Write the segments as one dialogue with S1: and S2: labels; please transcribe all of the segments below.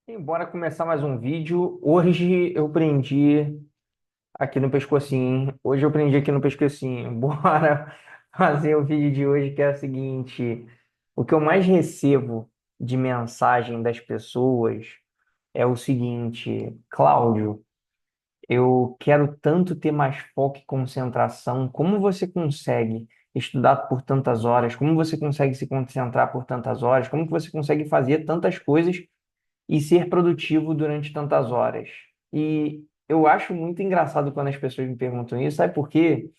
S1: E bora começar mais um vídeo. Hoje eu prendi aqui no pescocinho. Hoje eu prendi aqui no pescocinho. Bora fazer o vídeo de hoje que é o seguinte: o que eu mais recebo de mensagem das pessoas é o seguinte, Cláudio, eu quero tanto ter mais foco e concentração. Como você consegue estudar por tantas horas? Como você consegue se concentrar por tantas horas? Como que você consegue fazer tantas coisas e ser produtivo durante tantas horas? E eu acho muito engraçado quando as pessoas me perguntam isso, sabe por quê?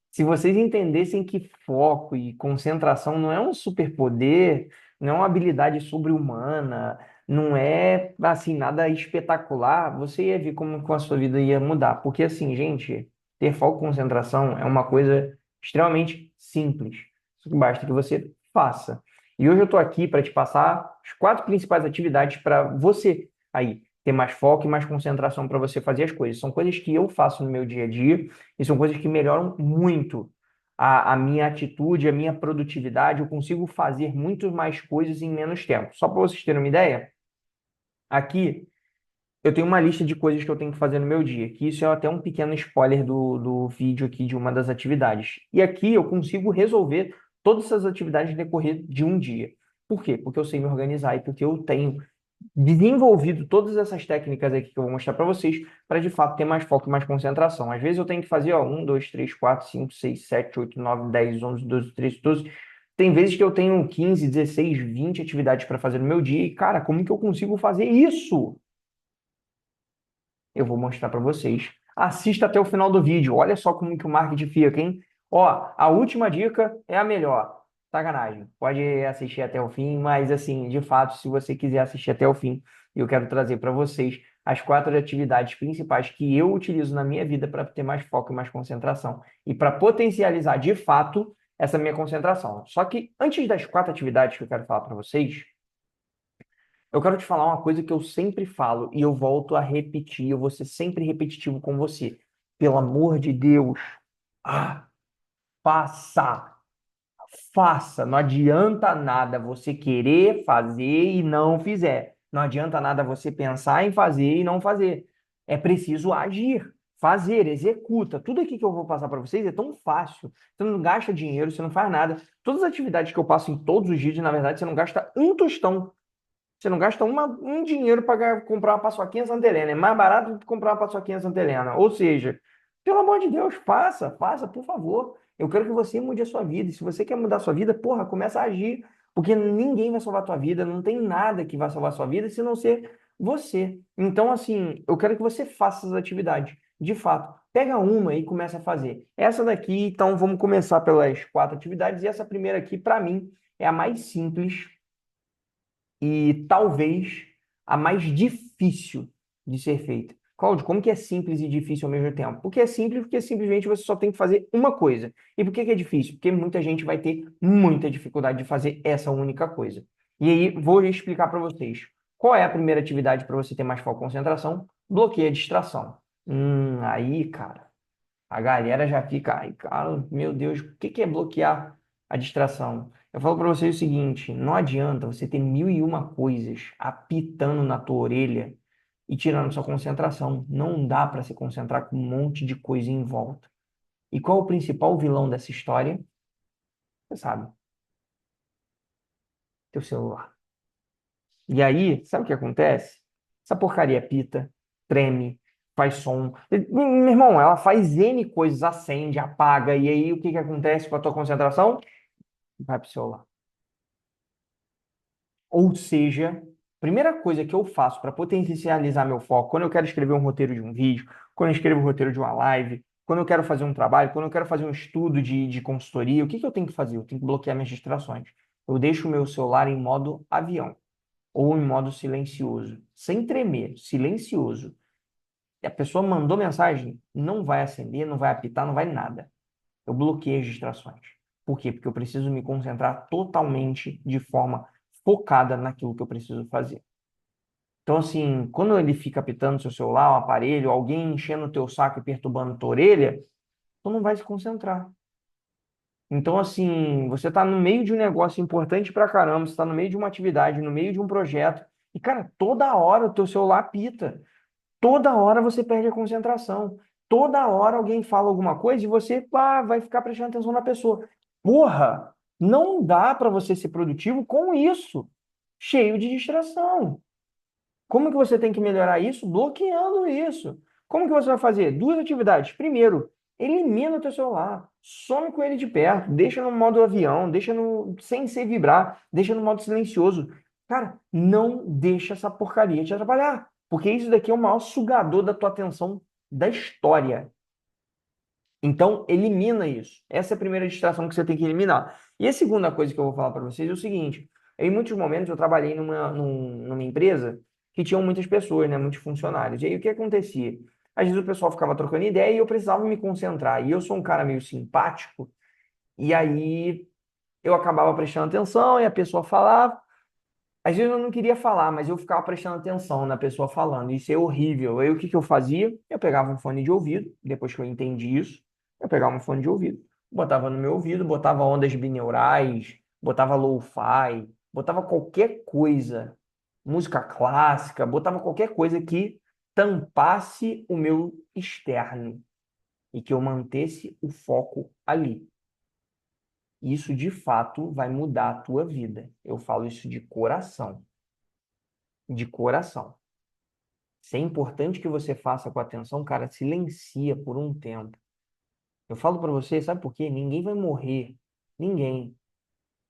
S1: Se vocês entendessem que foco e concentração não é um superpoder, não é uma habilidade sobre-humana, não é assim nada espetacular, você ia ver como que a sua vida ia mudar. Porque assim, gente, ter foco e concentração é uma coisa extremamente simples. Só que basta que você faça. E hoje eu estou aqui para te passar as quatro principais atividades para você aí ter mais foco e mais concentração para você fazer as coisas. São coisas que eu faço no meu dia a dia e são coisas que melhoram muito a minha atitude, a minha produtividade. Eu consigo fazer muito mais coisas em menos tempo. Só para vocês terem uma ideia, aqui eu tenho uma lista de coisas que eu tenho que fazer no meu dia, que isso é até um pequeno spoiler do vídeo aqui de uma das atividades. E aqui eu consigo resolver todas essas atividades no decorrer de um dia. Por quê? Porque eu sei me organizar e porque eu tenho desenvolvido todas essas técnicas aqui que eu vou mostrar para vocês, para de fato ter mais foco e mais concentração. Às vezes eu tenho que fazer, ó, 1, 2, 3, 4, 5, 6, 7, 8, 9, 10, 11, 12, 13, 14. Tem vezes que eu tenho 15, 16, 20 atividades para fazer no meu dia e, cara, como que eu consigo fazer isso? Eu vou mostrar para vocês. Assista até o final do vídeo. Olha só como que o marketing fica, hein? Ó, a última dica é a melhor. Sacanagem. Pode assistir até o fim, mas assim, de fato, se você quiser assistir até o fim, eu quero trazer para vocês as quatro atividades principais que eu utilizo na minha vida para ter mais foco e mais concentração e para potencializar de fato essa minha concentração. Só que antes das quatro atividades que eu quero falar para vocês, eu quero te falar uma coisa que eu sempre falo e eu volto a repetir, eu vou ser sempre repetitivo com você. Pelo amor de Deus, ah, faça, faça. Não adianta nada você querer fazer e não fizer. Não adianta nada você pensar em fazer e não fazer. É preciso agir, fazer, executa. Tudo aqui que eu vou passar para vocês é tão fácil. Você não gasta dinheiro, você não faz nada. Todas as atividades que eu passo em todos os vídeos, na verdade, você não gasta um tostão. Você não gasta um dinheiro para comprar uma paçoquinha Santa Helena. É mais barato do que comprar uma paçoquinha Santa Helena. Ou seja, pelo amor de Deus, faça, faça, por favor. Eu quero que você mude a sua vida. E se você quer mudar a sua vida, porra, começa a agir. Porque ninguém vai salvar a tua vida. Não tem nada que vai salvar a sua vida se não ser você. Então, assim, eu quero que você faça essas atividades. De fato, pega uma e começa a fazer. Essa daqui, então, vamos começar pelas quatro atividades. E essa primeira aqui, para mim, é a mais simples e talvez a mais difícil de ser feita. Cláudio, como que é simples e difícil ao mesmo tempo? Porque é simples, porque simplesmente você só tem que fazer uma coisa. E por que que é difícil? Porque muita gente vai ter muita dificuldade de fazer essa única coisa. E aí, vou explicar para vocês. Qual é a primeira atividade para você ter mais foco e concentração? Bloqueia a distração. Aí, cara, a galera já fica, ai, cara, meu Deus, o que que é bloquear a distração? Eu falo para vocês o seguinte, não adianta você ter mil e uma coisas apitando na tua orelha e tirando sua concentração. Não dá para se concentrar com um monte de coisa em volta. E qual é o principal vilão dessa história? Você sabe, teu celular. E aí, sabe o que acontece? Essa porcaria pita, treme, faz som. Meu irmão, ela faz N coisas, acende, apaga, e aí o que que acontece com a tua concentração? Vai pro celular. Ou seja, primeira coisa que eu faço para potencializar meu foco, quando eu quero escrever um roteiro de um vídeo, quando eu escrevo um roteiro de uma live, quando eu quero fazer um trabalho, quando eu quero fazer um estudo de consultoria, o que que eu tenho que fazer? Eu tenho que bloquear minhas distrações. Eu deixo o meu celular em modo avião ou em modo silencioso, sem tremer, silencioso. E a pessoa mandou mensagem, não vai acender, não vai apitar, não vai nada. Eu bloqueio as distrações. Por quê? Porque eu preciso me concentrar totalmente de forma focada naquilo que eu preciso fazer. Então, assim, quando ele fica apitando seu celular, o aparelho, alguém enchendo o teu saco e perturbando a tua orelha, tu não vai se concentrar. Então, assim, você está no meio de um negócio importante pra caramba, você está no meio de uma atividade, no meio de um projeto, E, cara, toda hora o teu celular apita. Toda hora você perde a concentração. Toda hora alguém fala alguma coisa e você vai ficar prestando atenção na pessoa. Porra, não dá para você ser produtivo com isso, cheio de distração. Como que você tem que melhorar isso? Bloqueando isso. Como que você vai fazer? Duas atividades. Primeiro, elimina o teu celular. Some com ele de perto. Deixa no modo avião. Deixa no sem ser vibrar. Deixa no modo silencioso. Cara, não deixa essa porcaria te atrapalhar. Porque isso daqui é o maior sugador da tua atenção da história. Então, elimina isso. Essa é a primeira distração que você tem que eliminar. E a segunda coisa que eu vou falar para vocês é o seguinte: em muitos momentos eu trabalhei numa empresa que tinham muitas pessoas, né, muitos funcionários. E aí o que acontecia? Às vezes o pessoal ficava trocando ideia e eu precisava me concentrar. E eu sou um cara meio simpático, e aí eu acabava prestando atenção e a pessoa falava. Às vezes eu não queria falar, mas eu ficava prestando atenção na pessoa falando. Isso é horrível. Aí o que que eu fazia? Eu pegava um fone de ouvido, depois que eu entendi isso, eu pegava um fone de ouvido, botava no meu ouvido, botava ondas binaurais, botava lo-fi, botava qualquer coisa, música clássica, botava qualquer coisa que tampasse o meu externo e que eu mantesse o foco ali. Isso de fato vai mudar a tua vida. Eu falo isso de coração. De coração. Se é importante que você faça com atenção, cara, silencia por um tempo. Eu falo pra você, sabe por quê? Ninguém vai morrer. Ninguém.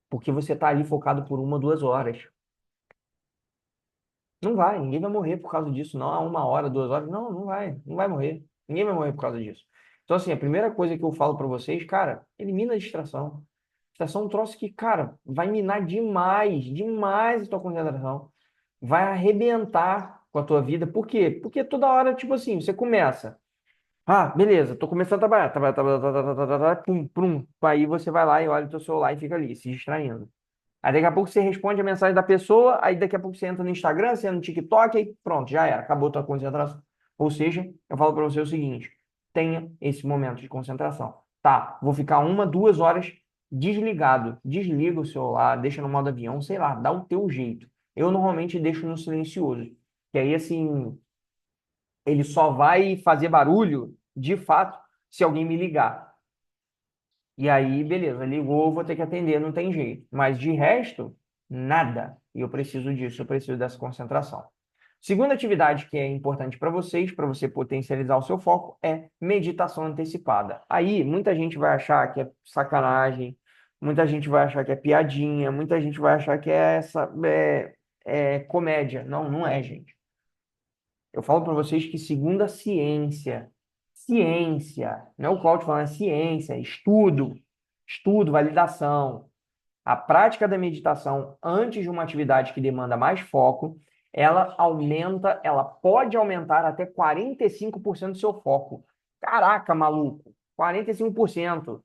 S1: Porque você tá ali focado por 1, 2 horas. Não vai, ninguém vai morrer por causa disso. Não, 1 hora, 2 horas. Não, não vai. Não vai morrer. Ninguém vai morrer por causa disso. Então, assim, a primeira coisa que eu falo pra vocês, cara, elimina a distração. Distração é um troço que, cara, vai minar demais, demais a tua concentração. Vai arrebentar com a tua vida. Por quê? Porque toda hora, tipo assim, você começa. Ah, beleza, tô começando a trabalhar. Trabalhar, trabalhar, trabalhar, trabalhar, trabalhar, pum, pum. Aí você vai lá e olha o teu celular e fica ali, se distraindo. Aí daqui a pouco você responde a mensagem da pessoa, aí daqui a pouco você entra no Instagram, você entra no TikTok, aí pronto, já era, acabou a tua concentração. Ou seja, eu falo para você o seguinte: tenha esse momento de concentração. Tá, vou ficar 1, 2 horas desligado. Desliga o celular, deixa no modo avião, sei lá, dá o teu jeito. Eu normalmente deixo no silencioso. Que aí, assim, ele só vai fazer barulho, de fato, se alguém me ligar. E aí, beleza, ligou, vou ter que atender, não tem jeito. Mas de resto, nada. E eu preciso disso, eu preciso dessa concentração. Segunda atividade que é importante para vocês, para você potencializar o seu foco, é meditação antecipada. Aí, muita gente vai achar que é sacanagem, muita gente vai achar que é piadinha, muita gente vai achar que é comédia. Não, não é, gente. Eu falo para vocês que segundo a ciência, não é o Claudio falando, é ciência, estudo, validação. A prática da meditação antes de uma atividade que demanda mais foco, ela pode aumentar até 45% do seu foco. Caraca, maluco, 45%.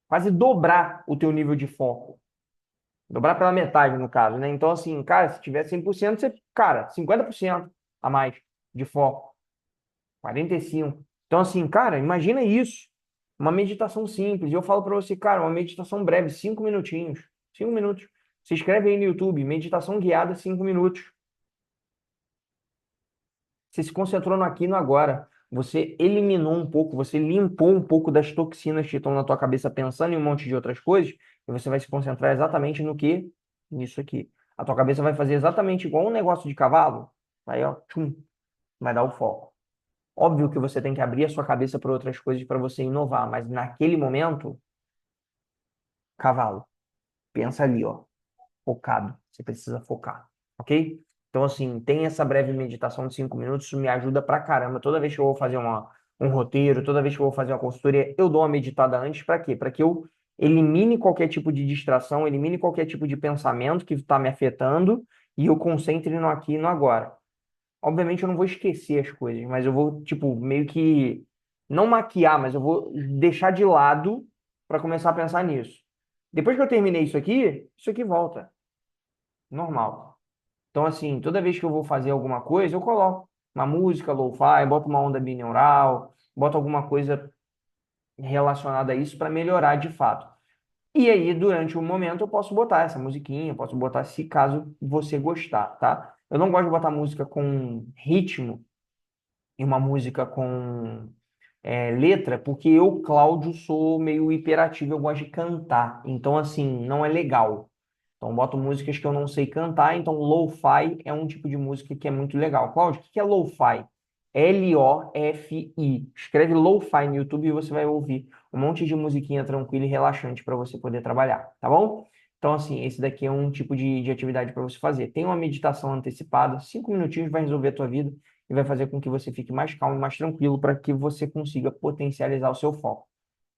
S1: Quase dobrar o teu nível de foco. Dobrar pela metade, no caso, né? Então, assim, cara, se tiver 100%, você, cara, 50% a mais de foco. 45. Então, assim, cara, imagina isso. Uma meditação simples. E eu falo para você, cara, uma meditação breve, 5 minutinhos. 5 minutos. Se inscreve aí no YouTube, meditação guiada, 5 minutos. Você se concentrou no aqui e no agora. Você eliminou um pouco, você limpou um pouco das toxinas que estão na tua cabeça pensando em um monte de outras coisas, e você vai se concentrar exatamente no que? Nisso aqui. A tua cabeça vai fazer exatamente igual um negócio de cavalo. Aí, ó, tchum, vai dar o foco. Óbvio que você tem que abrir a sua cabeça para outras coisas para você inovar, mas naquele momento, cavalo, pensa ali, ó, focado. Você precisa focar, ok? Então, assim, tem essa breve meditação de 5 minutos, isso me ajuda pra caramba. Toda vez que eu vou fazer um roteiro, toda vez que eu vou fazer uma consultoria, eu dou uma meditada antes, para quê? Para que eu elimine qualquer tipo de distração, elimine qualquer tipo de pensamento que está me afetando e eu concentre no aqui e no agora. Obviamente eu não vou esquecer as coisas, mas eu vou, tipo, meio que não maquiar, mas eu vou deixar de lado para começar a pensar nisso. Depois que eu terminei isso aqui volta. Normal. Então, assim, toda vez que eu vou fazer alguma coisa, eu coloco uma música lo-fi, boto uma onda binaural, boto alguma coisa relacionada a isso para melhorar de fato. E aí, durante o momento, eu posso botar essa musiquinha, eu posso botar se caso você gostar, tá? Eu não gosto de botar música com ritmo e uma música com letra, porque eu, Cláudio, sou meio hiperativo, eu gosto de cantar. Então, assim, não é legal. Então, boto músicas que eu não sei cantar. Então, lo-fi é um tipo de música que é muito legal. Cláudio, o que é lo-fi? L-O-F-I. Escreve lo-fi no YouTube e você vai ouvir um monte de musiquinha tranquila e relaxante para você poder trabalhar, tá bom? Então, assim, esse daqui é um tipo de atividade para você fazer. Tem uma meditação antecipada, 5 minutinhos vai resolver a tua vida e vai fazer com que você fique mais calmo e mais tranquilo para que você consiga potencializar o seu foco.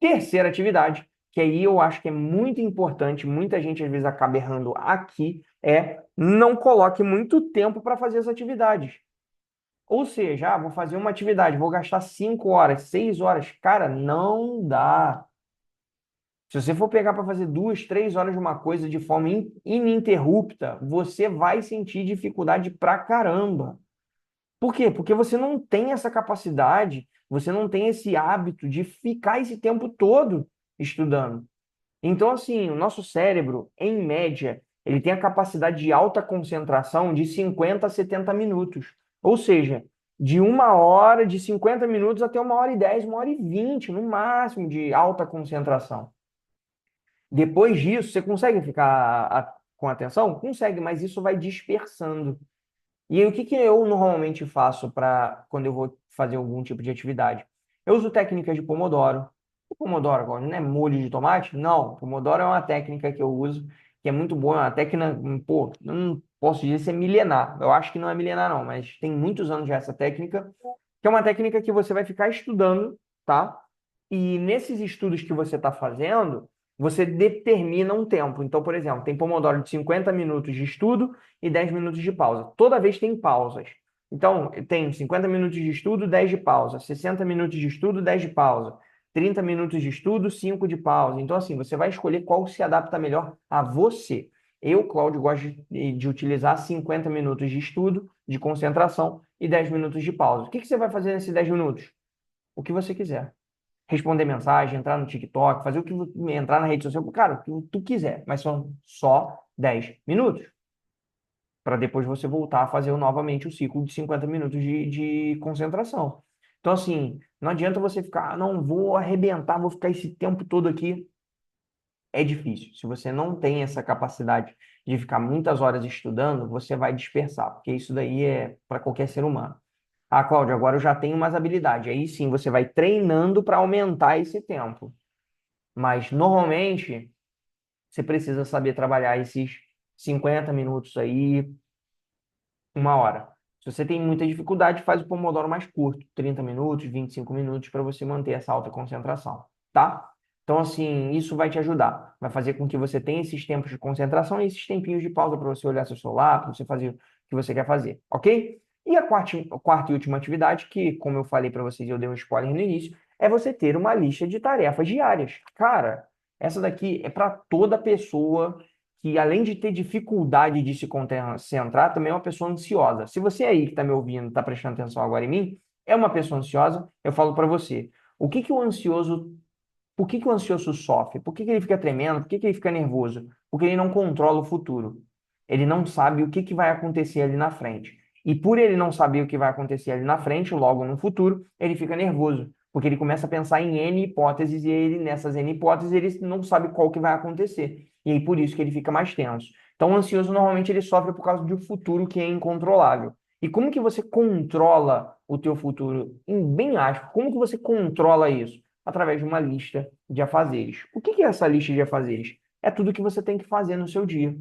S1: Terceira atividade, que aí eu acho que é muito importante, muita gente às vezes acaba errando aqui, é não coloque muito tempo para fazer as atividades. Ou seja, vou fazer uma atividade, vou gastar 5 horas, 6 horas. Cara, não dá. Se você for pegar para fazer 2, 3 horas de uma coisa de forma ininterrupta, você vai sentir dificuldade pra caramba. Por quê? Porque você não tem essa capacidade, você não tem esse hábito de ficar esse tempo todo estudando. Então, assim, o nosso cérebro, em média, ele tem a capacidade de alta concentração de 50 a 70 minutos. Ou seja, de 1 hora, de 50 minutos até 1 hora e 10, 1 hora e 20, no máximo, de alta concentração. Depois disso, você consegue ficar com atenção? Consegue, mas isso vai dispersando. E aí, o que que eu normalmente faço para quando eu vou fazer algum tipo de atividade? Eu uso técnicas de Pomodoro. O Pomodoro agora não é molho de tomate? Não, Pomodoro é uma técnica que eu uso, que é muito boa, é uma técnica, pô, eu não posso dizer se é milenar. Eu acho que não é milenar não, mas tem muitos anos já essa técnica, que é uma técnica que você vai ficar estudando, tá? E nesses estudos que você está fazendo, você determina um tempo. Então, por exemplo, tem Pomodoro de 50 minutos de estudo e 10 minutos de pausa. Toda vez tem pausas. Então, tem 50 minutos de estudo, 10 de pausa. 60 minutos de estudo, 10 de pausa. 30 minutos de estudo, 5 de pausa. Então, assim, você vai escolher qual se adapta melhor a você. Eu, Cláudio, gosto de utilizar 50 minutos de estudo, de concentração e 10 minutos de pausa. O que que você vai fazer nesses 10 minutos? O que você quiser. Responder mensagem, entrar no TikTok, fazer o que entrar na rede social, cara, o que tu quiser, mas são só 10 minutos para depois você voltar a fazer novamente o ciclo de 50 minutos de concentração. Então, assim, não adianta você ficar, não, vou arrebentar, vou ficar esse tempo todo aqui. É difícil. Se você não tem essa capacidade de ficar muitas horas estudando, você vai dispersar, porque isso daí é para qualquer ser humano. Ah, Cláudio, agora eu já tenho mais habilidade. Aí sim, você vai treinando para aumentar esse tempo. Mas normalmente você precisa saber trabalhar esses 50 minutos aí, 1 hora. Se você tem muita dificuldade, faz o Pomodoro mais curto, 30 minutos, 25 minutos, para você manter essa alta concentração, tá? Então, assim, isso vai te ajudar. Vai fazer com que você tenha esses tempos de concentração e esses tempinhos de pausa para você olhar seu celular, para você fazer o que você quer fazer, ok? E a quarta e última atividade, que, como eu falei para vocês, eu dei um spoiler no início, é você ter uma lista de tarefas diárias. Cara, essa daqui é para toda pessoa que, além de ter dificuldade de se concentrar, também é uma pessoa ansiosa. Se você aí que está me ouvindo, está prestando atenção agora em mim, é uma pessoa ansiosa, eu falo para você, o que que o ansioso, por que que o ansioso sofre? Por que que ele fica tremendo? Por que que ele fica nervoso? Porque ele não controla o futuro. Ele não sabe o que que vai acontecer ali na frente. E por ele não saber o que vai acontecer ali na frente, logo no futuro, ele fica nervoso, porque ele começa a pensar em N hipóteses e ele, nessas N hipóteses, ele não sabe qual que vai acontecer. E aí por isso que ele fica mais tenso. Então, o ansioso normalmente ele sofre por causa de um futuro que é incontrolável. E como que você controla o teu futuro? Em bem aspas, como que você controla isso? Através de uma lista de afazeres. O que que é essa lista de afazeres? É tudo que você tem que fazer no seu dia.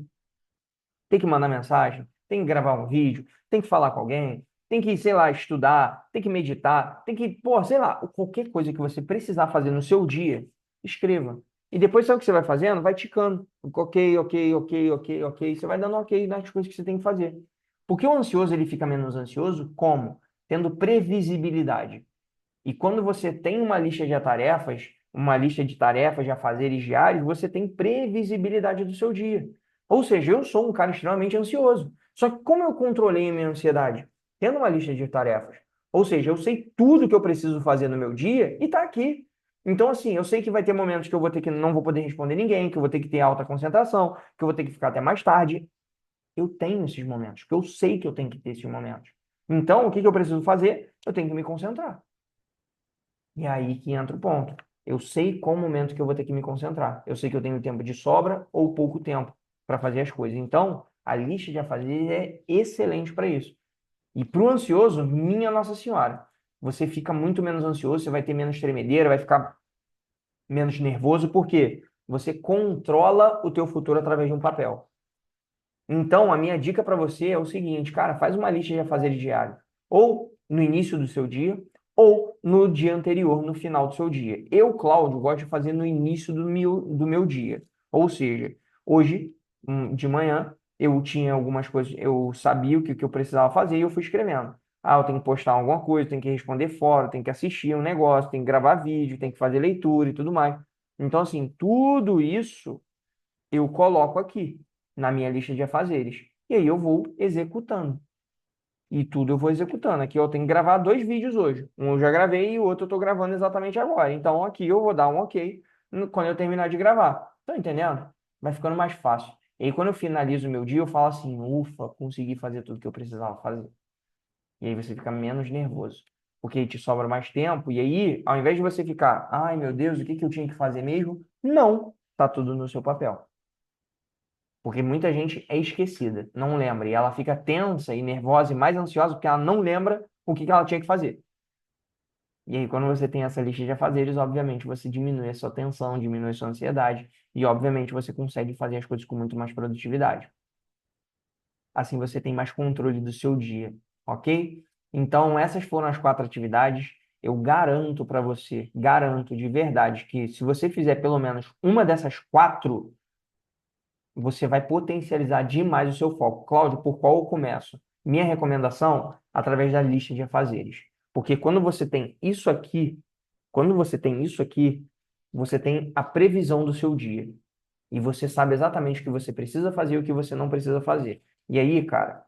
S1: Tem que mandar mensagem, tem que gravar um vídeo, tem que falar com alguém, tem que, sei lá, estudar, tem que meditar, tem que, pô, sei lá, qualquer coisa que você precisar fazer no seu dia, escreva. E depois, sabe o que você vai fazendo? Vai ticando. Ok, ok, ok, ok, ok. Você vai dando ok nas coisas que você tem que fazer. Porque o ansioso, ele fica menos ansioso como? Tendo previsibilidade. E quando você tem uma lista de tarefas, de afazeres diários, você tem previsibilidade do seu dia. Ou seja, eu sou um cara extremamente ansioso. Só que como eu controlei a minha ansiedade? Tendo uma lista de tarefas. Ou seja, eu sei tudo que eu preciso fazer no meu dia e está aqui. Então, assim, eu sei que vai ter momentos que eu vou ter que não vou poder responder ninguém, que eu vou ter que ter alta concentração, que eu vou ter que ficar até mais tarde. Eu tenho esses momentos, porque eu sei que eu tenho que ter esses momentos. Então, o que que eu preciso fazer? Eu tenho que me concentrar. E é aí que entra o ponto. Eu sei qual momento que eu vou ter que me concentrar. Eu sei que eu tenho tempo de sobra ou pouco tempo para fazer as coisas. Então, a lista de afazeres é excelente para isso. E para o ansioso, minha Nossa Senhora, você fica muito menos ansioso, você vai ter menos tremedeira, vai ficar menos nervoso, porque você controla o teu futuro através de um papel. Então, a minha dica para você é o seguinte, cara, faz uma lista de afazeres diário, ou no início do seu dia, ou no dia anterior, no final do seu dia. Eu, Cláudio, gosto de fazer no início do meu dia. Ou seja, hoje, de manhã, eu tinha algumas coisas, eu sabia o que eu precisava fazer e eu fui escrevendo. Ah, eu tenho que postar alguma coisa, tenho que responder fora, tenho que assistir um negócio, tenho que gravar vídeo, tenho que fazer leitura e tudo mais. Então, assim, tudo isso eu coloco aqui na minha lista de afazeres. E aí eu vou executando. E tudo eu vou executando. Aqui eu tenho que gravar 2 vídeos hoje. Um eu já gravei e o outro eu estou gravando exatamente agora. Então aqui eu vou dar um ok quando eu terminar de gravar. Tá entendendo? Vai ficando mais fácil. E aí quando eu finalizo o meu dia, eu falo assim, ufa, consegui fazer tudo que eu precisava fazer. E aí você fica menos nervoso. Porque aí te sobra mais tempo. E aí, ao invés de você ficar, ai meu Deus, o que que eu tinha que fazer mesmo? Não, tá tudo no seu papel. Porque muita gente é esquecida, não lembra. E ela fica tensa e nervosa e mais ansiosa porque ela não lembra o que que ela tinha que fazer. E aí, quando você tem essa lista de afazeres, obviamente você diminui a sua tensão, diminui a sua ansiedade e, obviamente, você consegue fazer as coisas com muito mais produtividade. Assim você tem mais controle do seu dia, ok? Então, essas foram as 4 atividades. Eu garanto para você, garanto de verdade, que se você fizer pelo menos uma dessas 4, você vai potencializar demais o seu foco. Cláudio, por qual eu começo? Minha recomendação, através da lista de afazeres. Porque quando você tem isso aqui, você tem a previsão do seu dia. E você sabe exatamente o que você precisa fazer e o que você não precisa fazer. E aí, cara,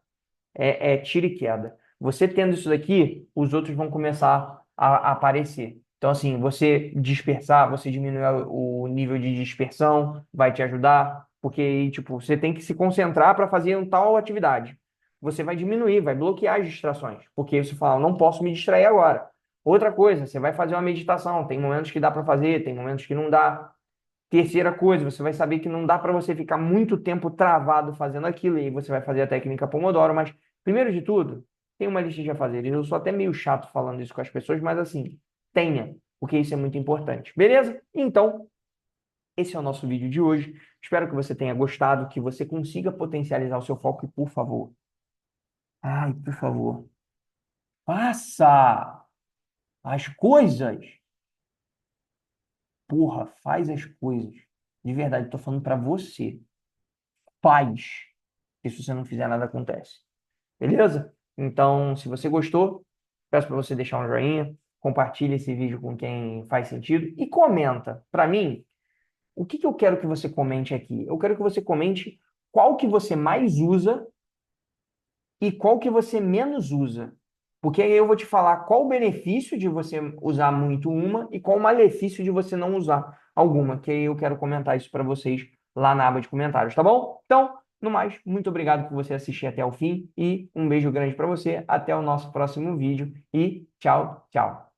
S1: é tiro e queda. Você tendo isso daqui, os outros vão começar a aparecer. Então, assim, você dispersar, você diminuir o nível de dispersão, vai te ajudar, porque, tipo, você tem que se concentrar para fazer uma tal atividade. Você vai diminuir, vai bloquear as distrações, porque você fala, não posso me distrair agora. Outra coisa, você vai fazer uma meditação, tem momentos que dá para fazer, tem momentos que não dá. Terceira coisa, você vai saber que não dá para você ficar muito tempo travado fazendo aquilo, e aí você vai fazer a técnica Pomodoro, mas primeiro de tudo, tem uma lista de afazeres. Eu sou até meio chato falando isso com as pessoas, mas assim, tenha, porque isso é muito importante. Beleza? Então, esse é o nosso vídeo de hoje. Espero que você tenha gostado, que você consiga potencializar o seu foco e, por favor, ai, por favor, faça as coisas. Porra, faz as coisas. De verdade, estou falando para você. Faz. E se você não fizer nada, acontece. Beleza? Então, se você gostou, peço para você deixar um joinha, compartilhe esse vídeo com quem faz sentido e comenta. Para mim, o que que eu quero que você comente aqui? Eu quero que você comente qual que você mais usa e qual que você menos usa. Porque aí eu vou te falar qual o benefício de você usar muito uma e qual o malefício de você não usar alguma, que aí eu quero comentar isso para vocês lá na aba de comentários, tá bom? Então, no mais, muito obrigado por você assistir até o fim e um beijo grande para você. Até o nosso próximo vídeo e tchau, tchau.